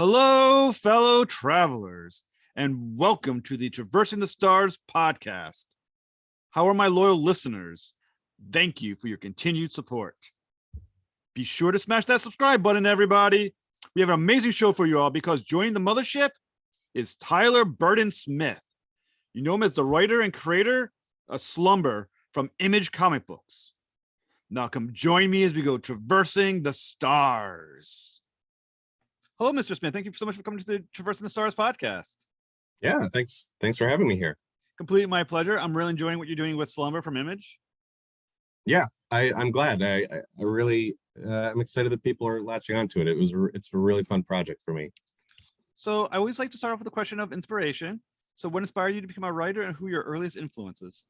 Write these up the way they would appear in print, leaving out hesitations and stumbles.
Hello, fellow travelers, and welcome to the Traversing the Stars podcast. How are my loyal listeners? Thank you for your continued support. Be sure to smash that subscribe button, everybody. We have an amazing show for you all because joining the mothership is Tyler Burton Smith. You know him as the writer and creator of Slumber from Image Comic Books. Now come join me as we go traversing the stars. Hello, Mr. Smith. Thank you so much for coming to the Traversing the Stars podcast. Yeah, thanks for having me here. Completely my pleasure. I'm really enjoying what you're doing with Slumber from Image. Yeah, I'm glad. I really I'm excited that people are latching onto it. It's a really fun project for me. So I always like to start off with a question of inspiration. So what inspired you to become a writer, and who are your earliest influences?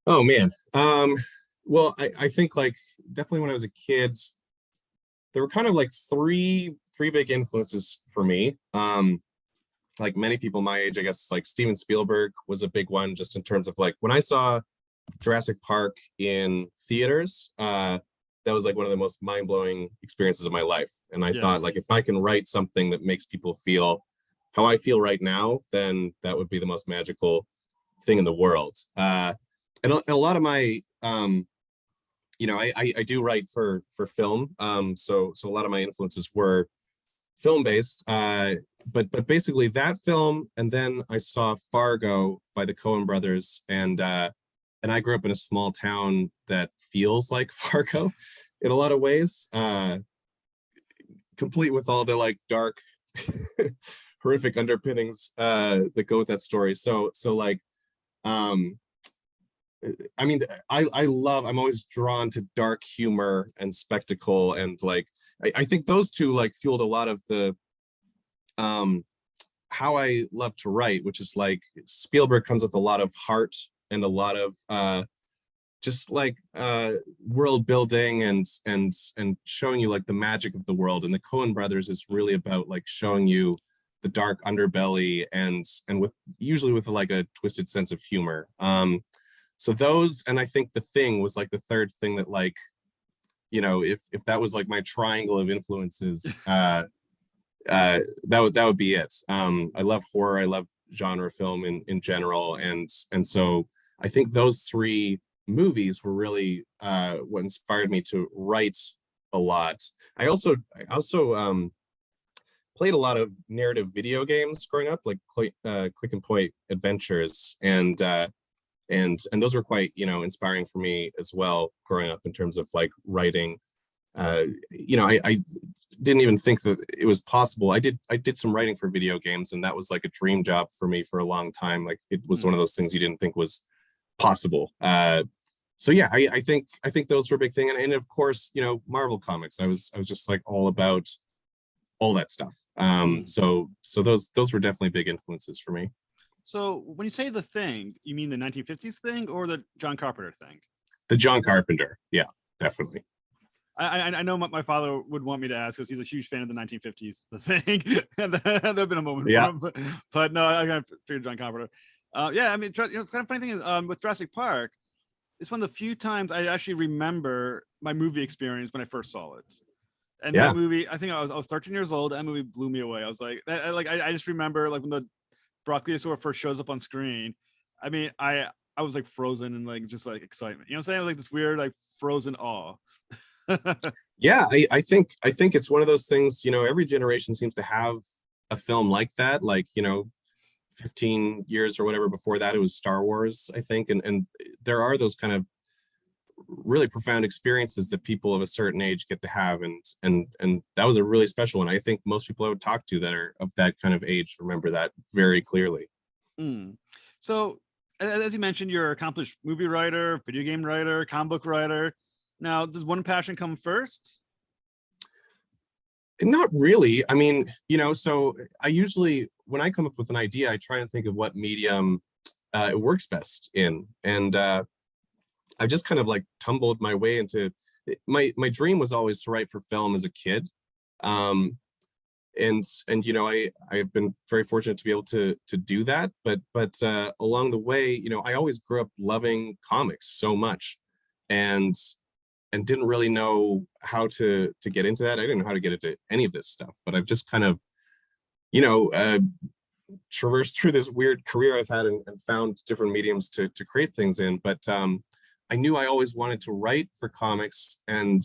Oh man. Well, I think like definitely when I was a kid, there were kind of like three big influences for me. Like many people my age, I guess like Steven Spielberg was a big one, just in terms of like when I saw Jurassic Park in theaters, that was like one of the most mind-blowing experiences of my life. And I thought, like, if I can write something that makes people feel how I feel right now, then that would be the most magical thing in the world. And a lot of my I do write for film, so a lot of my influences were film based, but basically that film, and then I saw Fargo by the Coen brothers, and I grew up in a small town that feels like Fargo in a lot of ways, complete with all the like dark horrific underpinnings that go with that story. So like I mean, I'm always drawn to dark humor and spectacle, and like I think those two like fueled a lot of the how I love to write, which is like Spielberg comes with a lot of heart and a lot of just like world building and showing you like the magic of the world. And the Coen brothers is really about like showing you the dark underbelly and with usually with like a twisted sense of humor. So those, and I think The Thing was like the third thing that like, you know, if that was like my triangle of influences, that would be it. I love horror, I love genre film in general, and so I think those three movies were really what inspired me to write a lot. I also played a lot of narrative video games growing up, like click and point adventures, and those were quite, you know, inspiring for me as well growing up in terms of like writing. You know, I didn't even think that it was possible. I did some writing for video games, and that was like a dream job for me for a long time. Like it was one of those things you didn't think was possible. So yeah, I think those were a big thing, and of course, you know, Marvel comics. I was just like all about all that stuff. So those were definitely big influences for me. So when you say The Thing, you mean the 1950s thing or the John Carpenter thing? The John Carpenter, yeah, definitely. I know my father would want me to ask because he's a huge fan of the 1950s, The Thing. And there've been a moment for him, but no, I got to figure John Carpenter. Yeah, I mean, you know, it's kind of funny thing is with Jurassic Park, it's one of the few times I actually remember my movie experience when I first saw it. And that movie, I think I was 13 years old. That movie blew me away. I was like, I just remember like when the Brachiosaur first shows up on screen. I mean, I was like frozen and like just like excitement. You know what I'm saying? I was like this weird like frozen awe. Yeah, I think it's one of those things, you know, every generation seems to have a film like that. Like, you know, 15 years or whatever before that, it was Star Wars, I think. And there are those kind of really profound experiences that people of a certain age get to have. And that was a really special one. I think most people I would talk to that are of that kind of age remember that very clearly. So as you mentioned, you're an accomplished movie writer, video game writer, comic book writer. Now, does one passion come first? Not really. I mean, you know, so I usually, when I come up with an idea, I try and think of what medium it works best in. And I just kind of like tumbled my way into my dream was always to write for film as a kid. And you know, I've been very fortunate to be able to do that, but along the way, you know, I always grew up loving comics so much, and didn't really know how to get into that. I didn't know how to get into any of this stuff, but I've just kind of, traversed through this weird career I've had and found different mediums to create things in. But I knew I always wanted to write for comics, and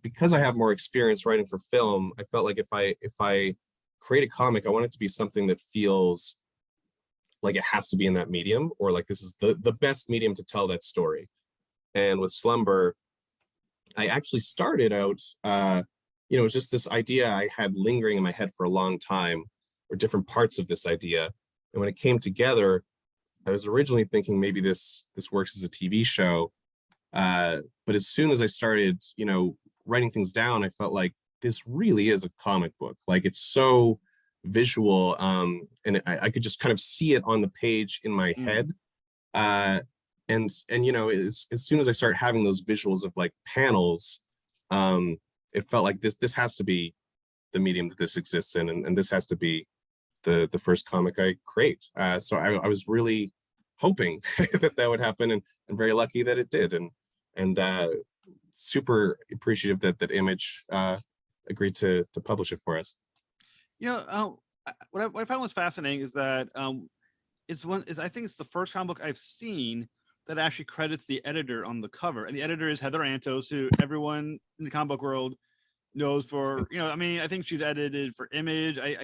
because I have more experience writing for film, I felt like if I create a comic, I want it to be something that feels like it has to be in that medium, or like this is the best medium to tell that story. And with Slumber, I actually started out, it was just this idea I had lingering in my head for a long time, or different parts of this idea. And when it came together, I was originally thinking maybe this works as a TV show. But as soon as I started, writing things down, I felt like this really is a comic book. Like, it's so visual, and I could just kind of see it on the page in my head. And as soon as I start having those visuals of like panels, it felt like this has to be the medium that this exists in, and this has to be the first comic I create. So I was really hoping that would happen, and very lucky that it did, and super appreciative that Image agreed to publish it for us. What I found was fascinating is that I think it's the first comic book I've seen that actually credits the editor on the cover, and the editor is Heather Antos, who everyone in the comic book world knows for, I think she's edited for Image. I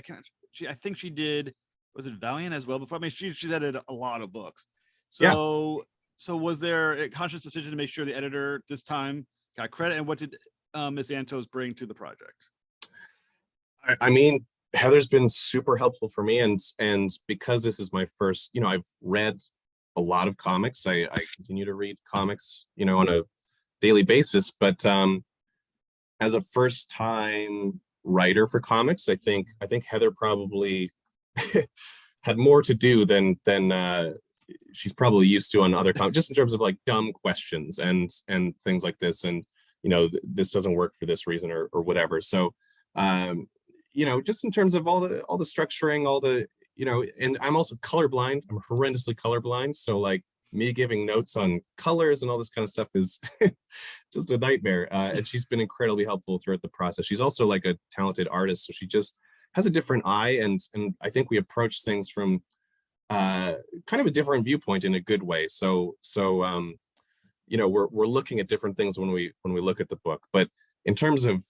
think she did, was it Valiant as well before? I mean, she's edited a lot of books. So was there a conscious decision to make sure the editor this time got credit, and what did Ms. Antos bring to the project? I mean, Heather's been super helpful for me, and because this is my first, I've read a lot of comics. I continue to read comics, on a daily basis, but as a first time writer for comics, I think Heather probably had more to do than she's probably used to on other comics, just in terms of like dumb questions and things like this, and this doesn't work for this reason or whatever. So just in terms of all the structuring, all the and I'm also colorblind. I'm horrendously colorblind, so like me giving notes on colors and all this kind of stuff is just a nightmare. And she's been incredibly helpful throughout the process. She's also like a talented artist, so she just has a different eye, and I think we approach things from kind of a different viewpoint in a good way. So we're looking at different things when we look at the book. But in terms of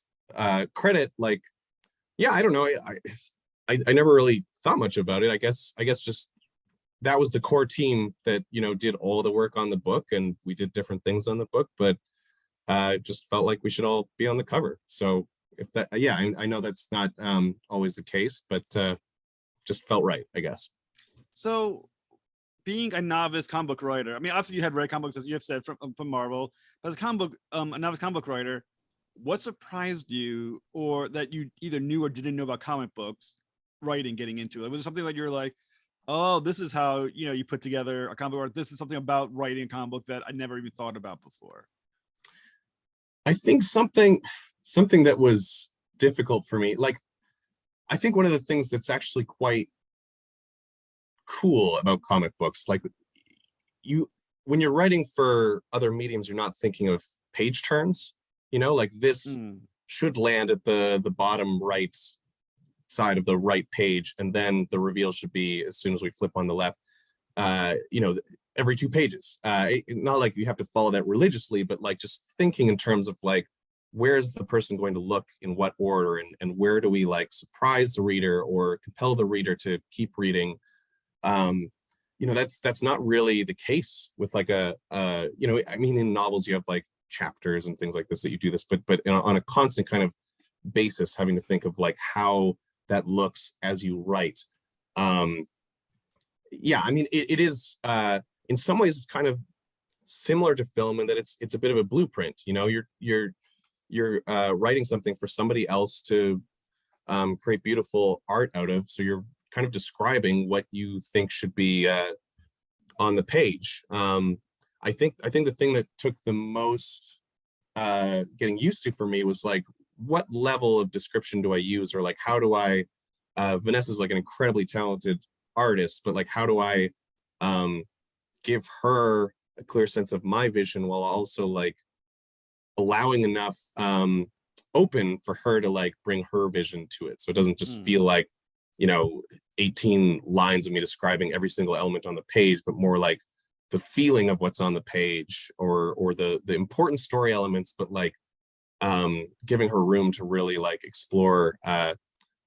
credit, like, yeah, I don't know. I never really thought much about it. I guess just that was the core team that did all the work on the book, and we did different things on the book, but just felt like we should all be on the cover. So if that, I know that's not always the case, but just felt right, I guess. So, being a novice comic book writer, I mean, obviously you had read comic books, as you have said, from Marvel, but as a novice comic book writer, what surprised you, or that you either knew or didn't know about comic books writing, getting into it? Was it something that you're like, oh, this is how you put together a comic book, or this is something about writing a comic book that I never even thought about before? I think something that was difficult for me, like, I think one of the things that's actually quite cool about comic books, like, when you're writing for other mediums, you're not thinking of page turns, like this should land at the bottom right side of the right page, and then the reveal should be as soon as we flip on the left, every 2 pages. Not like you have to follow that religiously, but like just thinking in terms of like, where's the person going to look in what order, and where do we like surprise the reader or compel the reader to keep reading. That's not really the case with like I mean, in novels you have like chapters and things like this that you do this, but on a constant kind of basis, having to think of like how that looks as you write. I mean, it is in some ways it's kind of similar to film in that it's a bit of a blueprint. You're writing something for somebody else to create beautiful art out of, so you're kind of describing what you think should be on the page. I think the thing that took the most getting used to for me was like, what level of description do I use, or like how do I Vanessa's like an incredibly talented artist, but like how do I give her a clear sense of my vision while also like allowing enough open for her to like bring her vision to it, so it doesn't just feel like 18 lines of me describing every single element on the page, but more like the feeling of what's on the page, or the important story elements, but like giving her room to really like explore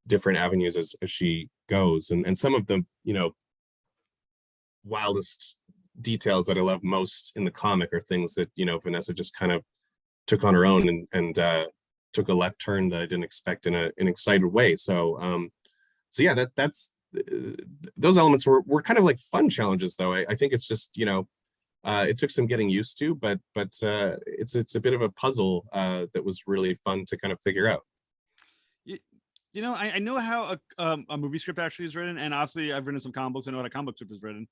different avenues as she goes. And some of the wildest details that I love most in the comic are things that Vanessa just kind of took on her own and took a left turn that I didn't expect in an excited way. So yeah, that's those elements were kind of like fun challenges, though. I think it's just it took some getting used to, but it's a bit of a puzzle that was really fun to kind of figure out. I know how a movie script actually is written, and obviously I've written some comic books. I know how a comic book script is written.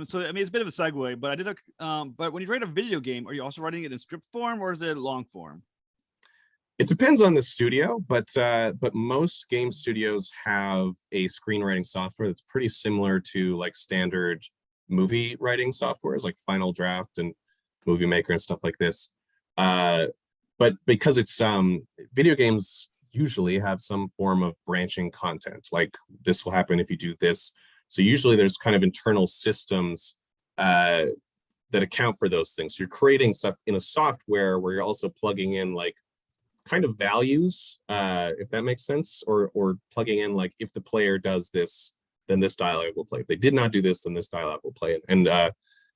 So I mean, it's a bit of a segue, but but when you write a video game, are you also writing it in script form, or is it long form? It depends on the studio, but most game studios have a screenwriting software that's pretty similar to like standard movie writing softwares like Final Draft and Movie Maker and stuff like this. But because it's video games usually have some form of branching content, like this will happen if you do this. So usually there's kind of internal systems that account for those things. So you're creating stuff in a software where you're also plugging in like kind of values, if that makes sense, or plugging in like, if the player does this, then this dialogue will play. If they did not do this, then this dialogue will play, and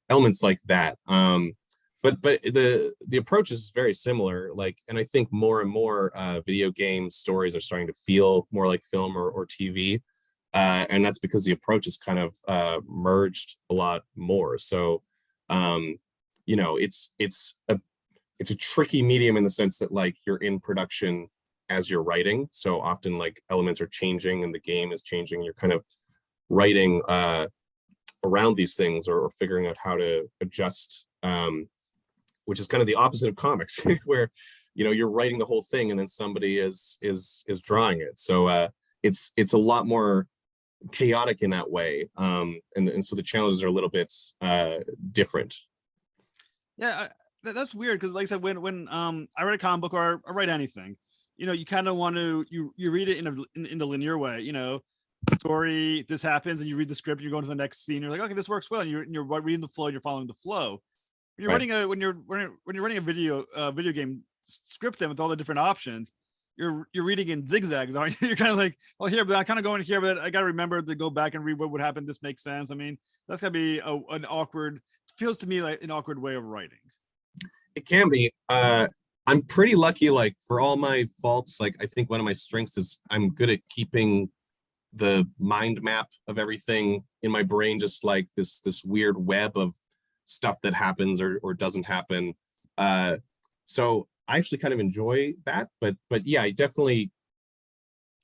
elements like that. But the approach is very similar. Like, and I think more and more video game stories are starting to feel more like film or TV, and that's because the approach is kind of merged a lot more. So, it's a tricky medium in the sense that like you're in production as you're writing. So often like elements are changing and the game is changing. You're kind of writing around these things or figuring out how to adjust, which is kind of the opposite of comics, where you're writing the whole thing and then somebody is drawing it. So it's a lot more chaotic in that way, and so the challenges are a little bit different. Yeah, that's weird, because like I said, when I write a comic book or I write anything, you kind of want to you read it in the linear way. Story, this happens, and you read the script, and you're going to the next scene. You're like, okay, this works well. And you're reading the flow. You're following the flow. When you're Right. when you're running a video game script, then with all the different options, you're reading in zigzags. Aren't you? You're kind of like, well, here, but I'm kind of going here, but I got to remember to go back and read what would happen. This makes sense. I mean, that's gotta be an awkward. Feels to me like an awkward way of writing. It can be. I'm pretty lucky, like for all my faults, like I think one of my strengths is I'm good at keeping the mind map of everything in my brain, just like this weird web of stuff that happens or doesn't happen. So I actually kind of enjoy that, but yeah, I definitely,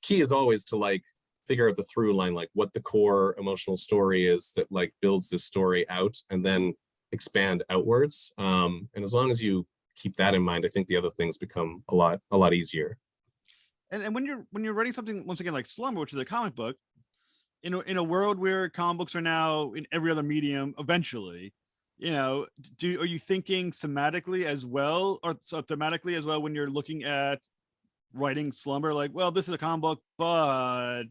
key is always to like figure out the through line, like what the core emotional story is that like builds this story out, and then expand outwards. And as long as you keep that in mind, I think the other things become a lot easier. And when you're writing something, once again, like Slumber, which is a comic book, in a world where comic books are now in every other medium, eventually, are you thinking thematically as well, or so thematically as well when you're looking at writing Slumber? Like, well, this is a comic book, but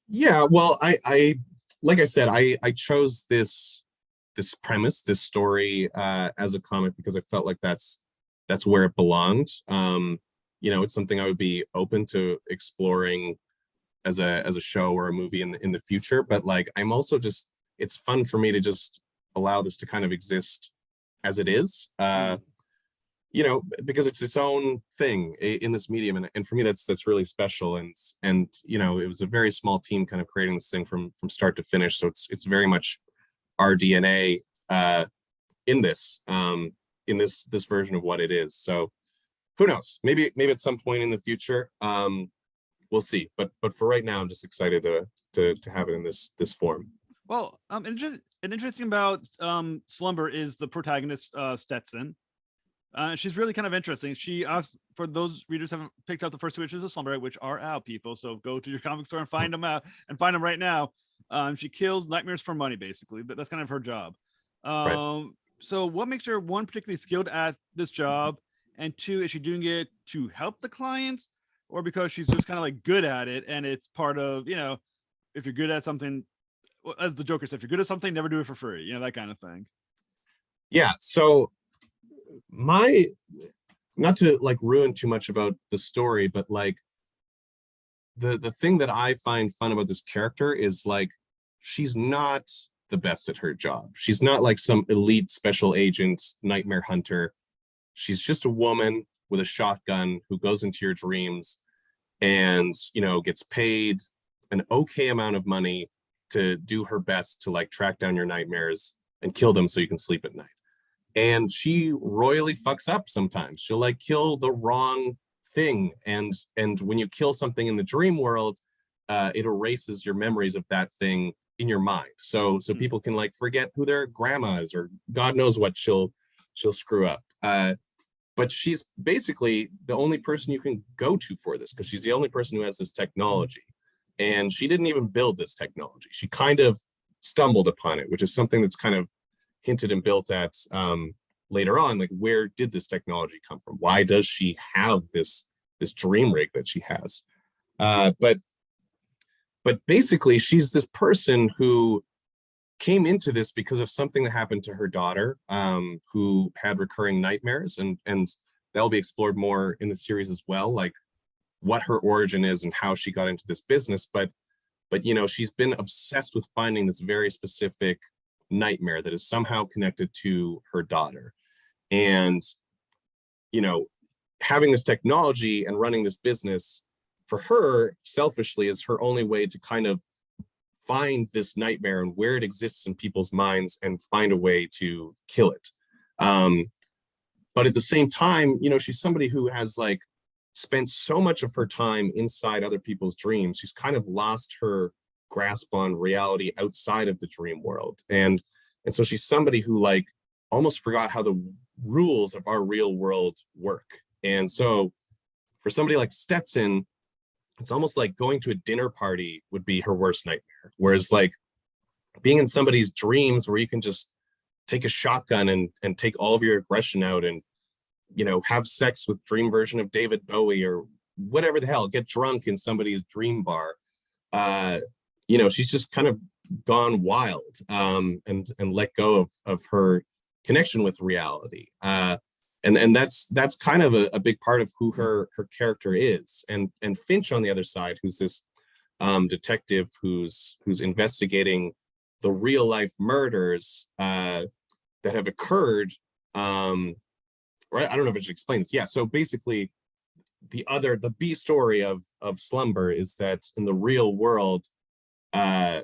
Yeah, well, I like I said, I chose this premise, this story, as a comic because I felt like that's where it belonged. It's something I would be open to exploring as a show or a movie in the future. But like, I'm also just, it's fun for me to just allow this to kind of exist as it is. Because it's its own thing in this medium, and for me that's really special. And it was a very small team kind of creating this thing from start to finish. So it's very much our DNA in this version of what it is. So who knows? Maybe at some point in the future, we'll see. But for right now, I'm just excited to have it in this form. Well, an interesting about Slumber is the protagonist, Stetson. She's really kind of interesting. She asked, for those readers who haven't picked up the first two issues of Slumber, which are out, people. So go to your comic store and find them out, and find them right now. She kills nightmares for money, basically. But that's kind of her job. Right. So what makes her, one, particularly skilled at this job, and two, is she doing it to help the clients, or because she's just kind of like good at it and it's part of, if you're good at something, as the Joker said, if you're good at something, never do it for free, that kind of thing. Yeah, so my, not to like ruin too much about the story, but like the thing that I find fun about this character is like she's not the best at her job. She's not like some elite special agent nightmare hunter. She's just a woman with a shotgun who goes into your dreams and, gets paid an okay amount of money to do her best to like track down your nightmares and kill them so you can sleep at night. And she royally fucks up sometimes. She'll like kill the wrong thing, and when you kill something in the dream world, it erases your memories of that thing in your mind. So people can like forget who their grandma is, or God knows what she'll screw up. But she's basically the only person you can go to for this, because she's the only person who has this technology. And she didn't even build this technology. She kind of stumbled upon it, which is something that's kind of hinted and built at later on. Like, where did this technology come from? Why does she have this dream rig that she has? But basically, she's this person who came into this because of something that happened to her daughter, who had recurring nightmares, and that will be explored more in the series as well, like what her origin is and how she got into this business. But she's been obsessed with finding this very specific nightmare that is somehow connected to her daughter. And having this technology and running this business for her selfishly is her only way to kind of find this nightmare and where it exists in people's minds and find a way to kill it. But at the same time, she's somebody who has like spent so much of her time inside other people's dreams. She's kind of lost her grasp on reality outside of the dream world. And so she's somebody who like almost forgot how the rules of our real world work. And so for somebody like Stetson, it's almost like going to a dinner party would be her worst nightmare. Whereas like being in somebody's dreams where you can just take a shotgun and take all of your aggression out and, have sex with dream version of David Bowie or whatever the hell, get drunk in somebody's dream bar. She's just kind of gone wild, and let go of her connection with reality. And that's kind of a big part of who her character is. And Finch on the other side, who's this detective who's investigating the real life murders that have occurred. Right, I don't know if I should explain this. Yeah, so basically the B story of Slumber is that in the real world, there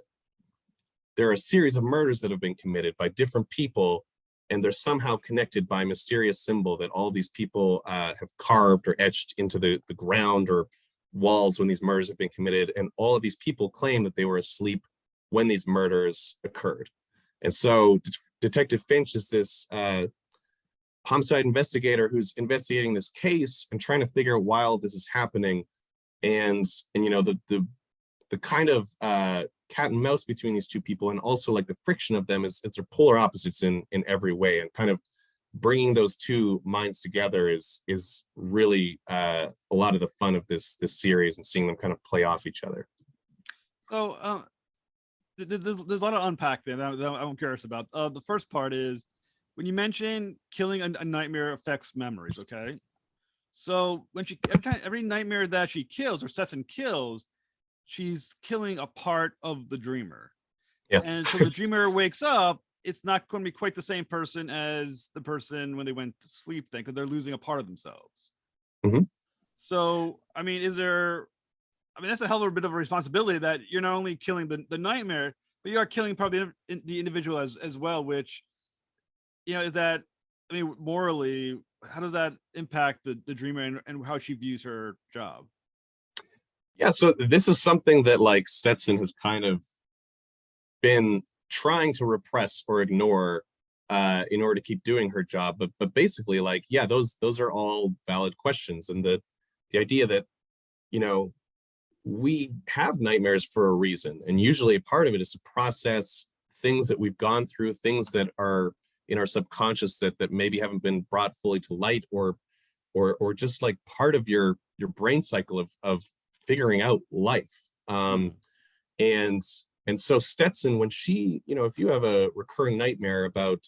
are a series of murders that have been committed by different people, and they're somehow connected by a mysterious symbol that all these people have carved or etched into the ground or walls when these murders have been committed. And all of these people claim that they were asleep when these murders occurred. And so Detective Finch is this homicide investigator who's investigating this case and trying to figure out why all this is happening. And the kind of cat and mouse between these two people, and also like the friction of them, is they're polar opposites in every way, and kind of bringing those two minds together is really a lot of the fun of this series, and seeing them kind of play off each other. So there's a lot of unpack there that I'm curious about. The first part is when you mention killing a nightmare affects memories. Okay, so when every nightmare that she kills or Stetson kills, she's killing a part of the dreamer. Yes. And so the dreamer wakes up, it's not going to be quite the same person as the person when they went to sleep then, because they're losing a part of themselves. Mm-hmm. So, that's a hell of a bit of a responsibility, that you're not only killing the nightmare, but you are killing part of the individual as well, which, is that, morally, how does that impact the dreamer and how she views her job? Yeah, so this is something that like Stetson has kind of been trying to repress or ignore in order to keep doing her job. But basically, like, yeah, those are all valid questions. And the idea that, we have nightmares for a reason. And usually a part of it is to process things that we've gone through, things that are in our subconscious that maybe haven't been brought fully to light, or just like part of your brain cycle of figuring out life. And so Stetson, when she, if you have a recurring nightmare about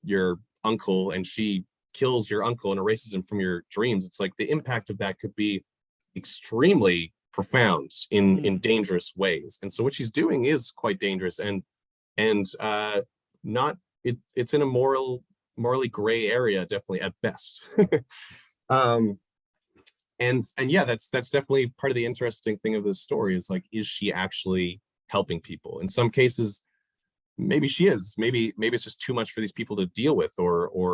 your uncle and she kills your uncle and erases him from your dreams, it's like the impact of that could be extremely profound in dangerous ways. And so what she's doing is quite dangerous, and not it's in a morally gray area, definitely at best. And yeah, that's definitely part of the interesting thing of this story, is like, is she actually helping people? In some cases, maybe she is. Maybe it's just too much for these people to deal with, or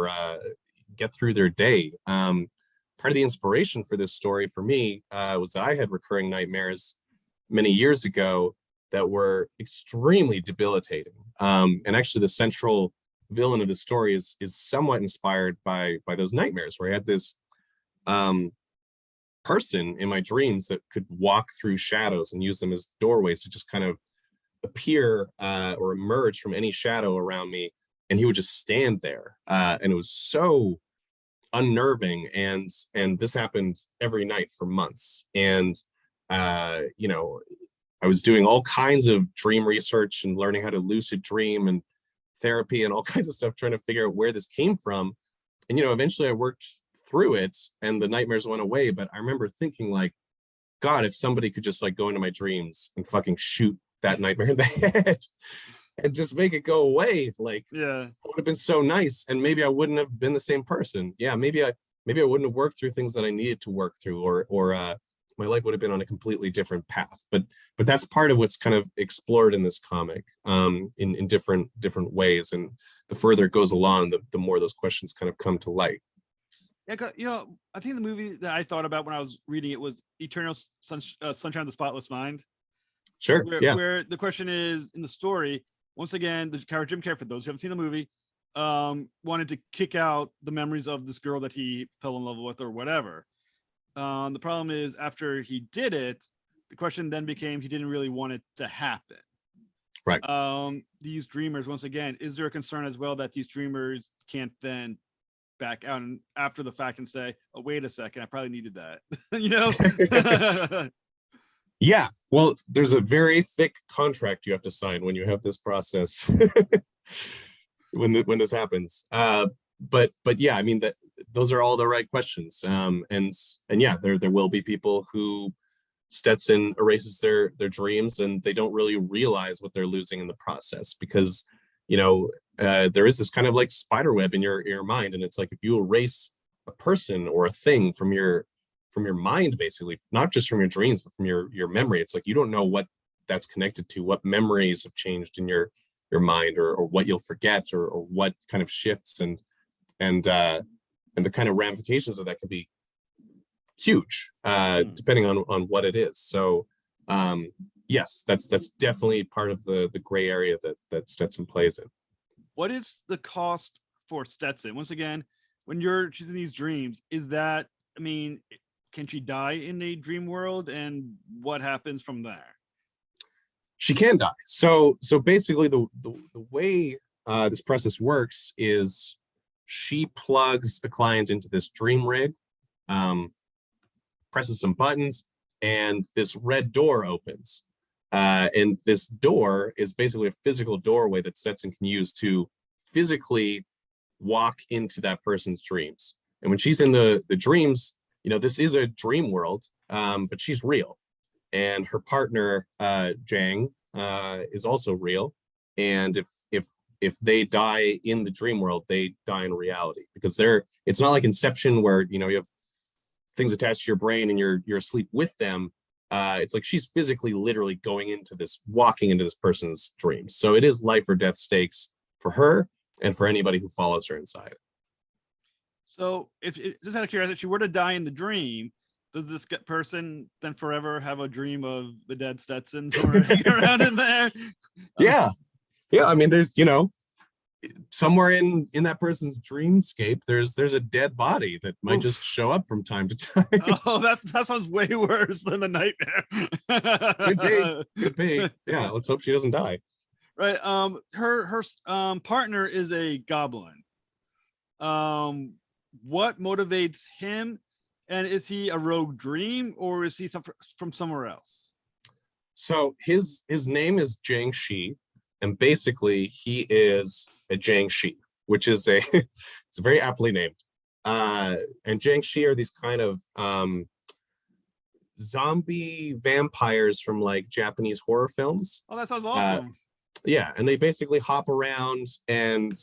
get through their day. Part of the inspiration for this story for me was that I had recurring nightmares many years ago that were extremely debilitating. And actually, the central villain of the story is somewhat inspired by those nightmares, where I had this person in my dreams that could walk through shadows and use them as doorways to just kind of appear or emerge from any shadow around me, and he would just stand there, and it was so unnerving. And this happened every night for months. And I was doing all kinds of dream research and learning how to lucid dream and therapy and all kinds of stuff, trying to figure out where this came from. And eventually I worked through it and the nightmares went away. But I remember thinking, like, God, if somebody could just like go into my dreams and fucking shoot that nightmare in the head and just make it go away, like, yeah, it would have been so nice. And maybe I wouldn't have been the same person. Yeah, maybe I wouldn't have worked through things that I needed to work through, or my life would have been on a completely different path. But that's part of what's kind of explored in this comic, in different ways. And the further it goes along, the more those questions kind of come to light. Yeah, I think the movie that I thought about when I was reading it was Eternal Sunshine of the Spotless Mind. Sure. Where the question is, in the story, once again, the character Jim Carrey, for those who haven't seen the movie, wanted to kick out the memories of this girl that he fell in love with or whatever. The problem is, after he did it, the question then became, he didn't really want it to happen. Right. These dreamers, once again, is there a concern as well that these dreamers can't then back out and after the fact and say, oh, wait a second, I probably needed that. Yeah, well, there's a very thick contract you have to sign when you have this process. when this happens. But yeah, I mean, that those are all the right questions. And yeah, there will be people who Stetson erases their dreams and they don't really realize what they're losing in the process, because there is this kind of like spider web in your mind, and it's like, if you erase a person or a thing from your mind, basically, not just from your dreams but from your memory, it's like you don't know what that's connected to, what memories have changed in your mind, or what you'll forget, or what kind of shifts, and the kind of ramifications of that can be huge, depending on what it is. So yes, that's definitely part of the gray area that Stetson plays in. What is the cost for Stetson? Once again, when she's in these dreams, is that, I mean, can she die in a dream world, and what happens from there? She can die. So basically, the way this process works is she plugs the client into this dream rig, presses some buttons, and this red door opens. And this door is basically a physical doorway that Stetson can use to physically walk into that person's dreams. And when she's in the dreams, this is a dream world, but she's real. And her partner, Jiang, is also real. And if they die in the dream world, they die in reality, because it's not like Inception, where you have things attached to your brain and you're asleep with them. It's like she's physically, literally walking into this person's dreams. So it is life or death stakes for her and for anybody who follows her inside. So if just out of curiosity, if she were to die in the dream, does this person then forever have a dream of the dead Stetson hanging around in there? Yeah. I mean, there's somewhere in that person's dreamscape, there's a dead body that might just show up from time to time. Oh, that sounds way worse than the nightmare. Could be. Yeah, let's hope she doesn't die. Right. Her partner is a goblin. What motivates him, and is he a rogue dream or is he from somewhere else? So his name is Jiangshi, and basically he is a Jiangshi, which is a it's very aptly named. And Jiangshi are these kind of zombie vampires from like Japanese horror films. Oh, that sounds awesome. Yeah, and they basically hop around, and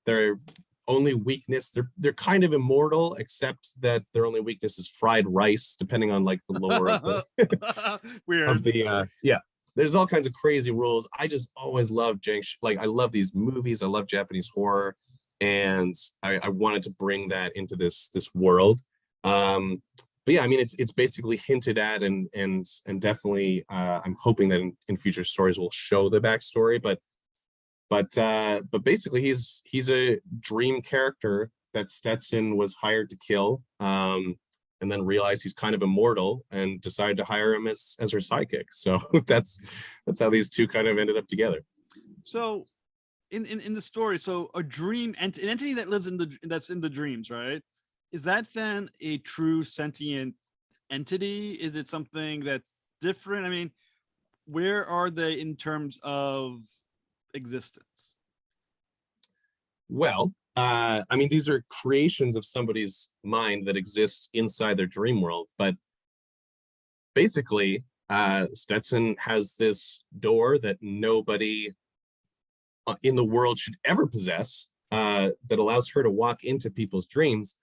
their only weakness, they're kind of immortal, except that their only weakness is fried rice, depending on like the lore of the Weird. of the yeah. There's all kinds of crazy rules. I just always love Jiangshi. Like I love these movies. I love Japanese horror, and I wanted to bring that into this world. But yeah, I mean, it's basically hinted at, and definitely, I'm hoping that in future stories we'll show the backstory. But basically, he's a dream character that Stetson was hired to kill, and then realized he's kind of immortal and decided to hire him as her sidekick. So that's how these two kind of ended up together. So, in the story, so a dream an entity that lives that's in the dreams, right? Is that then a true sentient entity? Is it something that's different? I mean, where are they in terms of existence? Well, I mean, these are creations of somebody's mind that exist inside their dream world, but basically, Stetson has this door that nobody in the world should ever possess, that allows her to walk into people's dreams,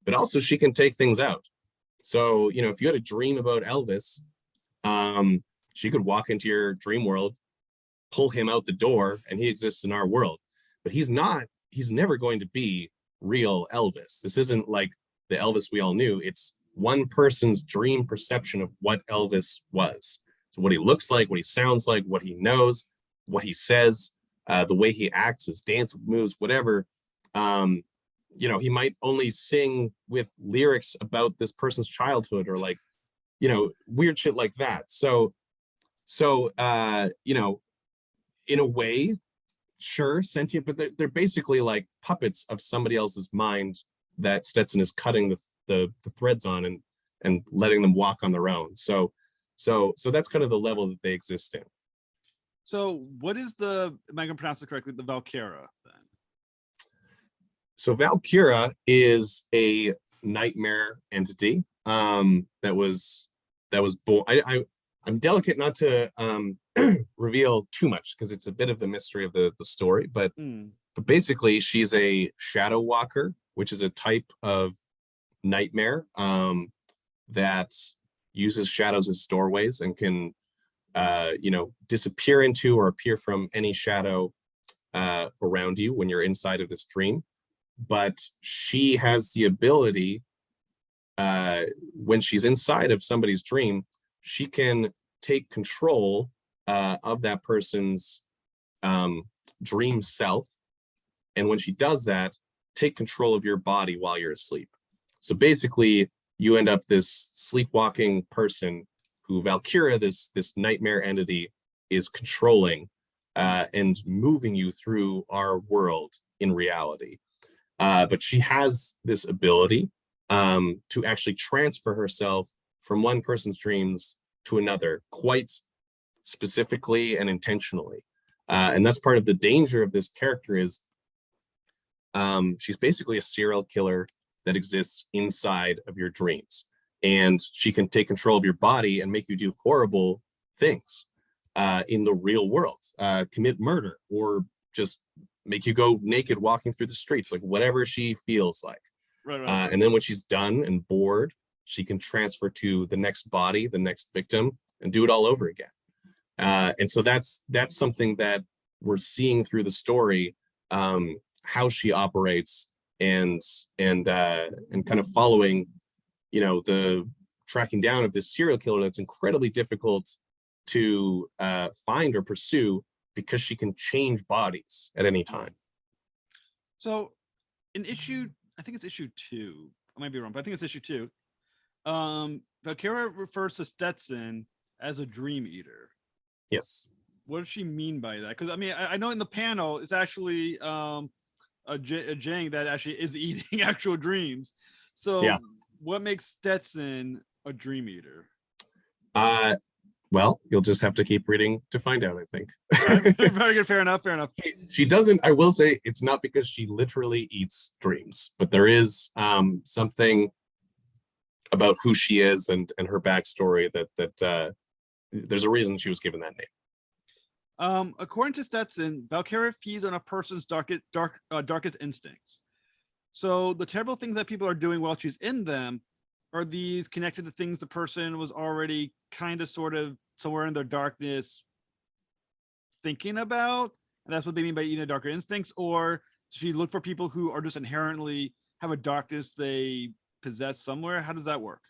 but also she can take things out. So, you know, if you had a dream about Elvis, she could walk into your dream world, pull him out the door, and he exists in our world. But he's never going to be real Elvis. This isn't like the Elvis we all knew. It's one person's dream perception of what Elvis was. So what he looks like, what he sounds like, what he knows, what he says, the way he acts, his dance moves, whatever. You know, he might only sing with lyrics about this person's childhood, or like, you know, weird shit like that. So you know, in a way, sure, sentient, but they're basically like puppets of somebody else's mind that Stetson is cutting the threads on, and letting them walk on their own. So that's kind of the level that they exist in. So what is am I going to pronounce it correctly, the Valkyria then? So Valkyria is a nightmare entity that was born. I'm delicate not to reveal too much because it's a bit of the mystery of the story, but basically she's a shadow walker, which is a type of nightmare that uses shadows as doorways and can you know, disappear into or appear from any shadow around you when you're inside of this dream. But she has the ability, when she's inside of somebody's dream, she can take control of that person's dream self. And when she does that, take control of your body while you're asleep. So basically, you end up this sleepwalking person who Valkyria, this nightmare entity, is controlling and moving you through our world in reality. But she has this ability to actually transfer herself from one person's dreams to another, quite specifically and intentionally. And that's part of the danger of this character is she's basically a serial killer that exists inside of your dreams. And she can take control of your body and make you do horrible things in the real world, commit murder, or just make you go naked walking through the streets, like whatever she feels like. Right. And then when she's done and bored, she can transfer to the next body, the next victim, and do it all over again. And so that's something that we're seeing through the story, how she operates, and kind of following, you know, the tracking down of this serial killer that's incredibly difficult to find or pursue because she can change bodies at any time. So in I think it's issue 2, I might be wrong, but I think it's issue 2. Valkyria refers to Stetson as a dream eater. Yes. What does she mean by that? Because I mean, I know in the panel it's actually a Jiang that actually is eating actual dreams. So Yeah. what makes Stetson a dream eater? Well, you'll just have to keep reading to find out, I think. Very good. Fair enough. She doesn't, I will say it's not because she literally eats dreams, but there is something about who she is and her backstory that there's a reason she was given that name. According to Stetson, Valkyria feeds on a person's darkest instincts. So the terrible things that people are doing while she's in them are these connected to things the person was already kind of sort of somewhere in their darkness thinking about, and that's what they mean by eating the darker instincts? Or does she look for people who are just inherently have a darkness they possess somewhere? How does that work?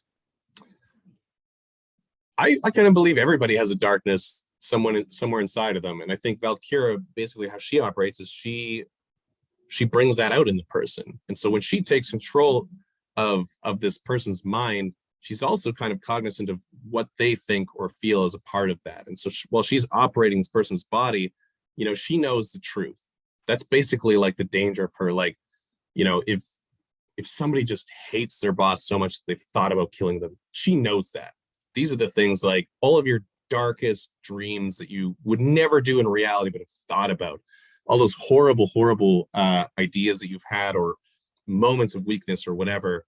I kind of believe everybody has a darkness somewhere inside of them, and I think Valkyria, basically how she operates is she brings that out in the person. And so when she takes control of this person's mind, she's also kind of cognizant of what they think or feel as a part of that. And so while she's operating this person's body, you know, she knows the truth. That's basically like the danger of her. Like, you know, if somebody just hates their boss so much that they've thought about killing them, she knows that. These are the things, like all of your darkest dreams that you would never do in reality but have thought about, all those horrible ideas that you've had, or moments of weakness or whatever,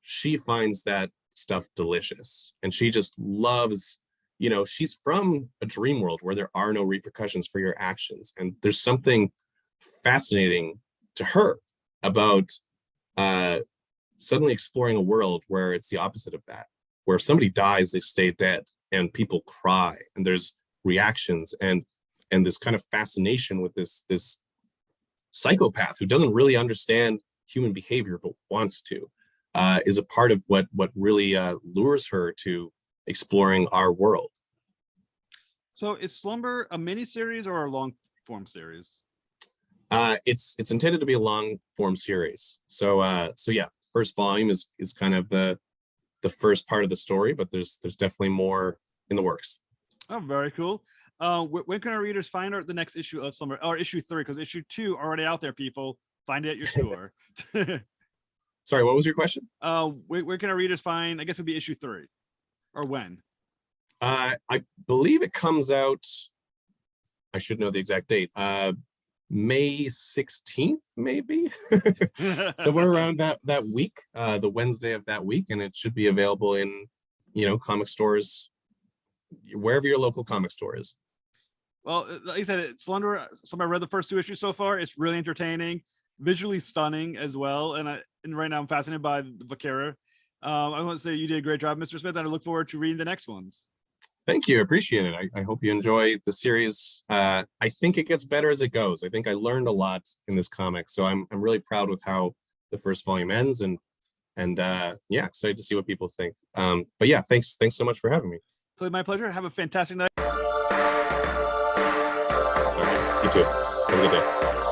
she finds that stuff delicious. And she just loves, you know, she's from a dream world where there are no repercussions for your actions. And there's something fascinating to her about suddenly exploring a world where it's the opposite of that, where if somebody dies, they stay dead, and people cry, and there's reactions, and this kind of fascination with this psychopath who doesn't really understand human behavior but wants to, is a part of what really lures her to exploring our world. So is Slumber a miniseries or a long form series? It's intended to be a long form series. So yeah, first volume is kind of the first part of the story, but there's definitely more in the works. Oh, very cool. When can our readers find the next issue of Slumber, or issue 3? Because issue 2 already out there, people. Find it at your store. Sorry, what was your question? Where can our readers find, I guess it would be issue 3, or when? I believe it comes out, I should know the exact date, May 16th, maybe. Somewhere around that week, the Wednesday of that week, and it should be available in, you know, comic stores, wherever your local comic store is. Well, like I said, Slumber, I read the first 2 issues so far. It's really entertaining, visually stunning as well, and right now I'm fascinated by the Valkyria. I want to say you did a great job, Mr. Smith, and I look forward to reading the next ones. Thank you. I appreciate it. I hope you enjoy the series. I think it gets better as it goes. I think I learned a lot in this comic, so I'm really proud with how the first volume ends, and yeah, excited to see what people think. But yeah, thanks so much for having me. Totally my pleasure. Have a fantastic night. You too. Have a good day.